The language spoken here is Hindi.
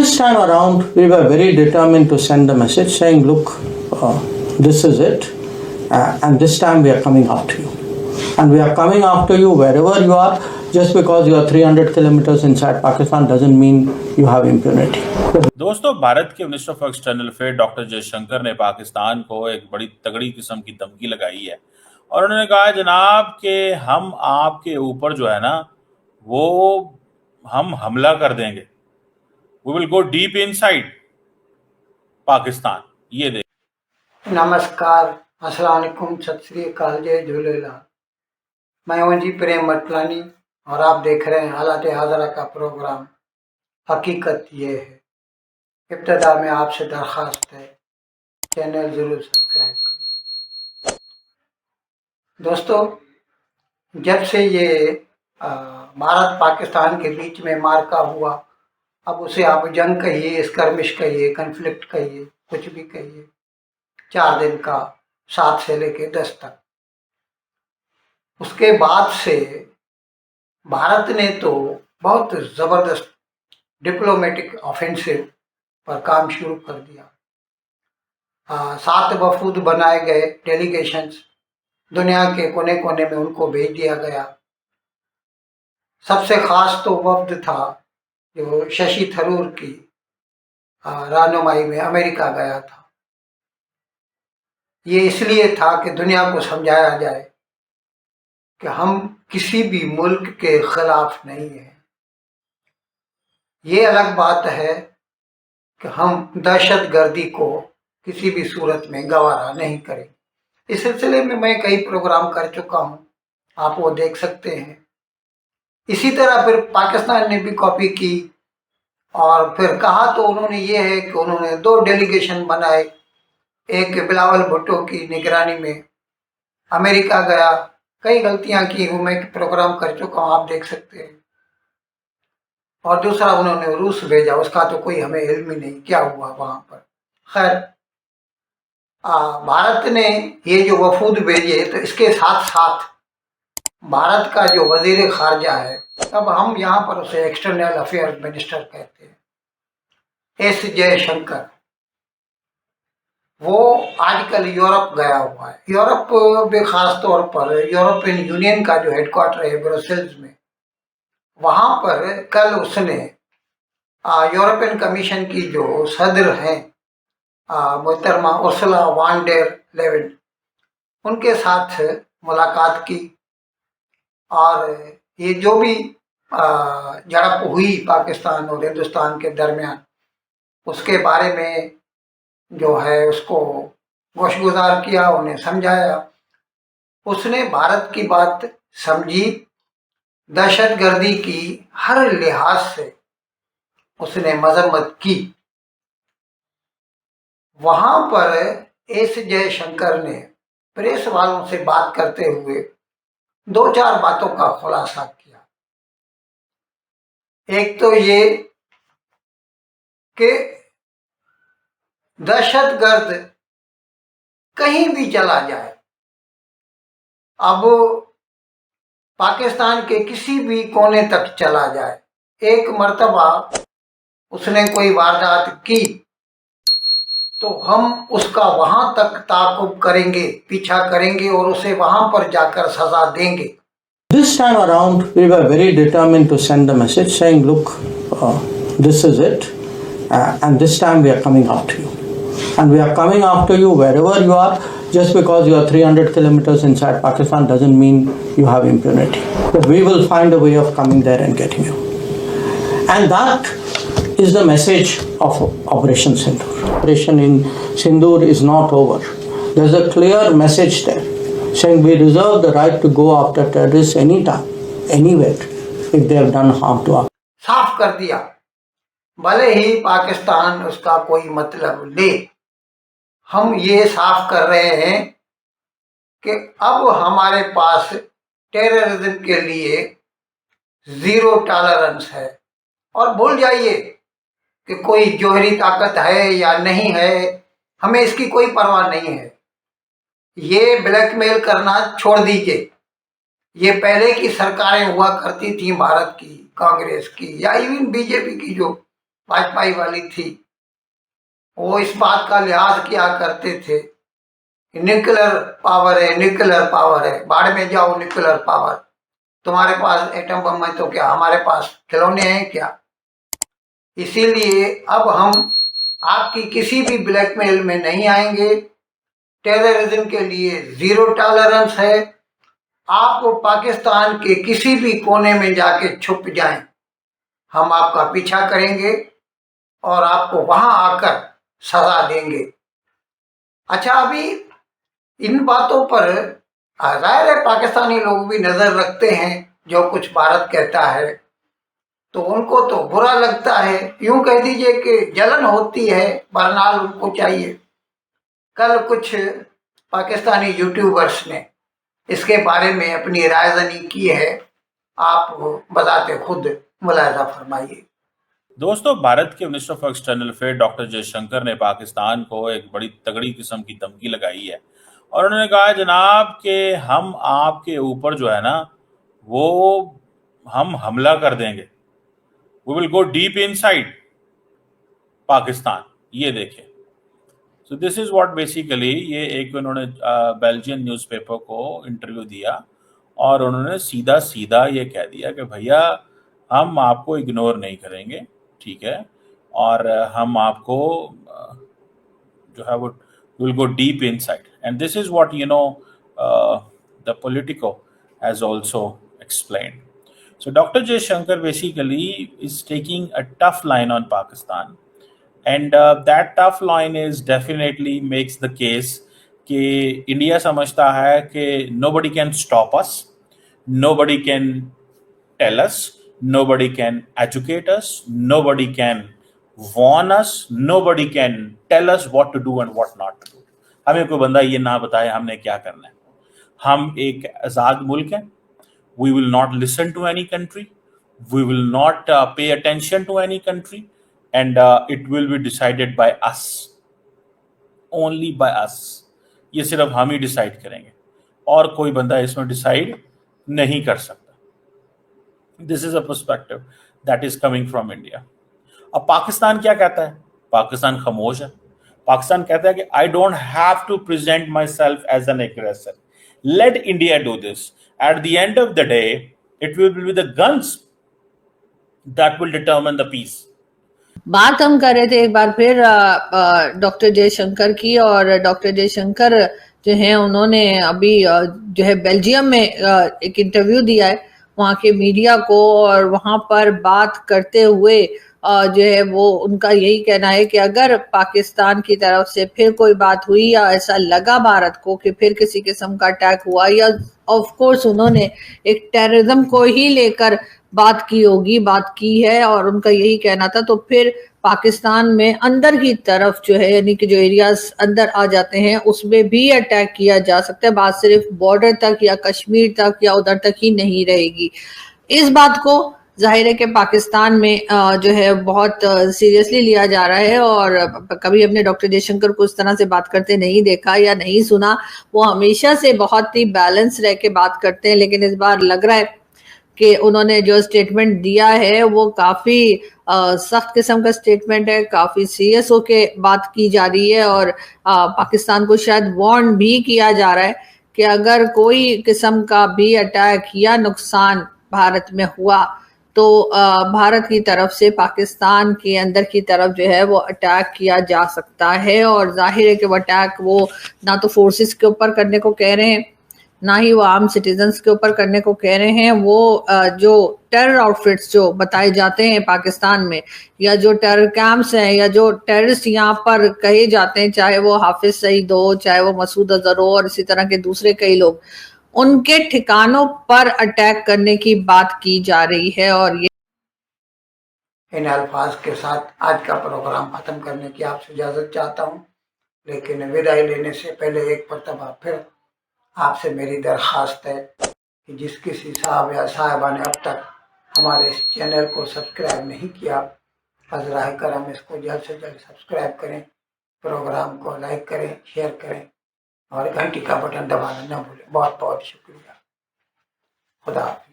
This time around, we were very determined to send a message saying, look, this is it, and this time we are coming after you. And we are coming after you wherever you are. Just because you are 300 kilometers inside Pakistan doesn't mean you have impunity. दोस्तों, भारत के minister of external affair doctor Jaishankar ने पाकिस्तान को एक बड़ी तगड़ी किस्म की धमकी लगाई है और उन्होंने कहा है जनाब कि हम आपके ऊपर जो है ना वो हम हमला कर देंगे. We will go deep inside Pakistan. ये देख. नमस्कार, अस्सलाम वालेकुम, सत श्री अकाल, जय झूलेलाल। मैं हूं जी प्रेम मटलानी और आप देख रहे हैं हालात हाजरा का प्रोग्राम हकीकत ये है। इब्तदा में आपसे दरख्वास्त है चैनल ज़रूर सब्सक्राइब करें। दोस्तों, जब से ये भारत पाकिस्तान के बीच में मार्का हुआ, अब उसे आप जंग कहिए, स्कर्मिश कहिए, कन्फ्लिक्ट कहिए, कुछ भी कहिए, 4 दिन का 7 से लेके 10 तक, उसके बाद से भारत ने तो बहुत ज़बरदस्त डिप्लोमेटिक ऑफेंसिव पर काम शुरू कर दिया। 7 वफूद बनाए गए, डेलीगेशंस दुनिया के कोने कोने में उनको भेज दिया गया। सबसे ख़ास तो वफ्द था जो शशि थरूर की रहनुमाई में अमेरिका गया था। ये इसलिए था कि दुनिया को समझाया जाए कि हम किसी भी मुल्क के खिलाफ नहीं हैं। ये अलग बात है कि हम दहशतगर्दी को किसी भी सूरत में गवारा नहीं करें। इस सिलसिले में मैं कई प्रोग्राम कर चुका हूँ, आप वो देख सकते हैं। इसी तरह फिर पाकिस्तान ने भी कॉपी की और फिर कहा तो उन्होंने ये है कि उन्होंने 2 डेलीगेशन बनाए। एक बिलावल भुट्टो की निगरानी में अमेरिका गया, कई गलतियां की हूँ, मैं प्रोग्राम कर चुका हूँ, आप देख सकते हैं। और दूसरा उन्होंने रूस भेजा, उसका तो कोई हमें इल्म ही नहीं क्या हुआ वहाँ पर। खैर, भारत ने ये जो वफूद भेजे तो इसके साथ साथ भारत का जो वजीर खारजा है, अब हम यहाँ पर उसे एक्सटर्नल अफेयर मिनिस्टर कहते हैं, एस जयशंकर, वो आजकल यूरोप गया हुआ है। यूरोप में खास तौर पर यूरोपियन यूनियन का जो हेडक्वार्टर है ब्रसेल्स में, वहाँ पर कल उसने यूरोपियन कमीशन की जो सदर हैं मोहतरमा उर्सुला वान डेर लेयन, उनके साथ मुलाकात की और ये जो भी झड़प हुई पाकिस्तान और हिंदुस्तान के दरमियान, उसके बारे में जो है उसको गोशगुजार किया, उन्हें समझाया। उसने भारत की बात समझी, दहशतगर्दी की हर लिहाज से उसने मजम्मत की। वहां पर एस जयशंकर ने प्रेस वालों से बात करते हुए 2-4 बातों का खुलासा किया। एक तो ये कि दहशतगर्द कहीं भी चला जाए, अब पाकिस्तान के किसी भी कोने तक चला जाए, एक मर्तबा उसने कोई वारदात की तो हम उसका वहां तक ताक़ुब करेंगे, पीछा करेंगे और उसे वहां पर जाकर सजा देंगे। This time around, we were very determined to send a message saying, look, this is it, and this time we are coming after you. And we are coming after you wherever you are. Just because you are 300 kilometers inside Pakistan doesn't mean you have impunity. But we will find a way of coming there and getting you. And that is the message of Operation Sindoor. Operation in Sindoor is not over. There's a clear message there saying we reserve the right to go after terrorists anytime, anywhere, if they have done harm to us. साफ कर दिया, भले ही पाकिस्तान उसका कोई मतलब ले। हम ये साफ कर रहे हैं कि अब हमारे पास टेररिज्म के लिए 0 टॉलरेंस है। और भूल जाइए कि कोई जोहरी ताकत है या नहीं है, हमें इसकी कोई परवाह नहीं है। ये ब्लैकमेल करना छोड़ दीजिए। ये पहले की सरकारें हुआ करती थी, भारत की, कांग्रेस की या इवन बीजेपी की, जो वाजपेयी वाली थी, वो इस बात का लिहाज किया करते थे कि न्यूक्लियर पावर है, न्यूक्लियर पावर है, बाढ़ में जाओ न्यूक्लियर पावर, तुम्हारे पास एटम बम है तो क्या हमारे पास खिलौने हैं क्या। इसीलिए अब हम आपकी किसी भी ब्लैकमेल में नहीं आएंगे। टेररिज्म के लिए जीरो टॉलरेंस है। आप पाकिस्तान के किसी भी कोने में जाके छुप जाएं, हम आपका पीछा करेंगे और आपको वहां आकर सजा देंगे। अच्छा, अभी इन बातों पर जाहिर है पाकिस्तानी लोग भी नजर रखते हैं, जो कुछ भारत कहता है तो उनको तो बुरा लगता है, यूं कह दीजिए कि जलन होती है, बरनाल उनको चाहिए। कल कुछ पाकिस्तानी यूट्यूबर्स ने इसके बारे में अपनी रायज़नी की है, आप बजाते खुद मुलाहिजा फरमाइए। दोस्तों, भारत के minister for external affair doctor Jaishankar ने पाकिस्तान को एक बड़ी तगड़ी किस्म की धमकी लगाई है और उन्होंने कहा जनाब कि हम आपके ऊपर जो है ना वो हम हमला कर देंगे। We will go deep inside Pakistan. ये देखें। So this is what basically ये एक उन्होंने बेल्जियन न्यूज़पेपर को इंटरव्यू दिया और उन्होंने सीधा सीधा ये कह दिया कि भैया हम आपको इग्नोर नहीं करेंगे, ठीक है, और हम आपको जो है वो will go deep inside and this is what the politico has also explained. So Dr. Jaishankar basically is taking a tough line on Pakistan, and that tough line is definitely makes the case कि इंडिया समझता है कि nobody can stop us, nobody can tell us, nobody can educate us, nobody can warn us, nobody can tell us what to do and what not to do. हमें कोई बंदा ये ना बताए हमने क्या करना है। हम एक आज़ाद मुल्क हैं। We will not listen to any country. We will not pay attention to any country, and it will be decided by us, only by us. ये सिर्फ हम ही डिसाइड करेंगे और कोई बंदा इसमें डिसाइड नहीं कर सकता। This is a perspective that is coming from India. अब पाकिस्तान क्या कहता है? पाकिस्तान खामोश है। पाकिस्तान कहता है कि I don't have to present myself as an aggressor, let India do this. At the end of the day, it will be the guns that will determine the peace. बात हम कर रहे थे एक बार फिर डॉक्टर जयशंकर की, और डॉक्टर जयशंकर जो है उन्होंने अभी जो है बेल्जियम में एक इंटरव्यू दिया है वहाँ के मीडिया को, और वहाँ पर बात करते हुए जो है वो उनका यही कहना है कि अगर पाकिस्तान की तरफ से फिर कोई बात हुई या ऐसा लगा भारत को कि फिर किसी किस्म का अटैक हुआ, या ऑफ कोर्स उन्होंने एक टेररिज्म को ही लेकर बात की होगी, बात की है, और उनका यही कहना था, तो फिर पाकिस्तान में अंदर की तरफ जो है यानी कि जो एरियाज अंदर आ जाते हैं उसमें भी अटैक किया जा सकता है। बात सिर्फ बॉर्डर तक या कश्मीर तक या उधर तक ही नहीं रहेगी। इस बात को जाहिर है कि पाकिस्तान में जो है बहुत सीरियसली लिया जा रहा है, और कभी हमने डॉक्टर जयशंकर को उस तरह से बात करते नहीं देखा या नहीं सुना। वो हमेशा से बहुत ही बैलेंस रह के बात करते हैं, लेकिन इस बार लग रहा है कि उन्होंने जो स्टेटमेंट दिया है वो काफ़ी सख्त किस्म का स्टेटमेंट है, काफ़ी सीरियस होके बात की जा रही है, और पाकिस्तान को शायद वार्न भी किया जा रहा है कि अगर कोई किस्म का भी अटैक या नुकसान भारत में हुआ तो भारत की तरफ से पाकिस्तान के अंदर की तरफ जो है वो अटैक किया जा सकता है। और जाहिर है कि वो अटैक वो ना तो फोर्सेस के ऊपर करने को कह रहे हैं, ना ही वो आम सिटीजन्स के ऊपर करने को कह रहे हैं। वो जो टेरर आउटफिट्स जो बताए जाते हैं पाकिस्तान में, या जो टेरर कैंप्स हैं, या जो टेररिस्ट यहाँ पर कहे जाते हैं, चाहे वो हाफिज सईद हो, चाहे वो मसूद अजहर हो, और इसी तरह के दूसरे कई लोग, उनके ठिकानों पर अटैक करने की बात की जा रही है। और ये इन अल्फाज के साथ आज का प्रोग्राम खत्म करने की आपसे इजाज़त चाहता हूँ, लेकिन विदाई लेने से पहले एक मरतबा फिर आपसे मेरी दरख्वास्त है कि जिस किसी साहब या साहिबा ने अब तक हमारे इस चैनल को सब्सक्राइब नहीं किया, फ़ज़्ल करम इसको जल्द से जल्द सब्सक्राइब करें, प्रोग्राम को लाइक करें, शेयर करें और घंटी का बटन दबाना न भूलें। बहुत बहुत शुक्रिया। खुदा हाफ़िज़।